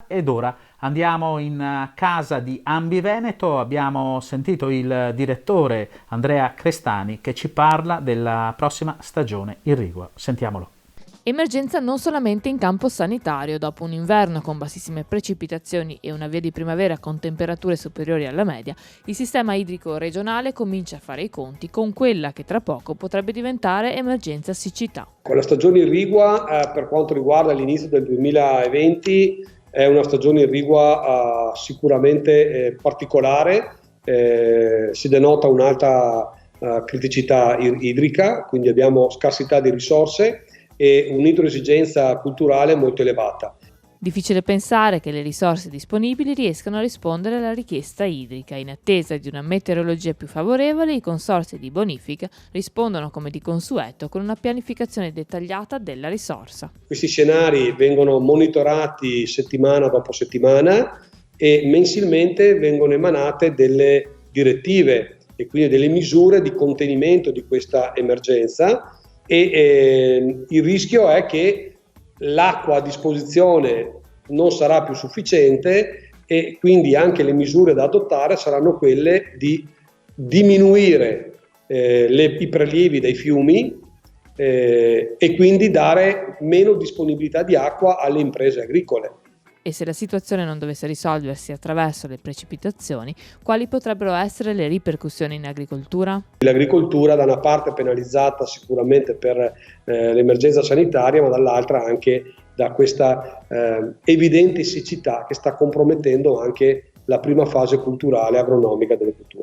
ed ora andiamo in casa di Ambi Veneto. Abbiamo sentito il direttore Andrea Crestani che ci parla della prossima stagione irrigua. Sentiamolo. Emergenza non solamente in campo sanitario. Dopo un inverno con bassissime precipitazioni e una via di primavera con temperature superiori alla media, il sistema idrico regionale comincia a fare i conti con quella che tra poco potrebbe diventare emergenza siccità. Con la stagione irrigua, per quanto riguarda l'inizio del 2020, è una stagione irrigua sicuramente particolare, si denota un'alta criticità idrica, quindi abbiamo scarsità di risorse e un'idroesigenza culturale molto elevata. Difficile pensare che le risorse disponibili riescano a rispondere alla richiesta idrica. In attesa di una meteorologia più favorevole, i consorzi di bonifica rispondono come di consueto con una pianificazione dettagliata della risorsa. Questi scenari vengono monitorati settimana dopo settimana e mensilmente vengono emanate delle direttive e quindi delle misure di contenimento di questa emergenza e il rischio è che l'acqua a disposizione non sarà più sufficiente e quindi anche le misure da adottare saranno quelle di diminuire i prelievi dai fiumi e quindi dare meno disponibilità di acqua alle imprese agricole. E se la situazione non dovesse risolversi attraverso le precipitazioni, quali potrebbero essere le ripercussioni in agricoltura? L'agricoltura da una parte è penalizzata sicuramente per l'emergenza sanitaria, ma dall'altra anche da questa evidente siccità che sta compromettendo anche la prima fase culturale agronomica delle culture.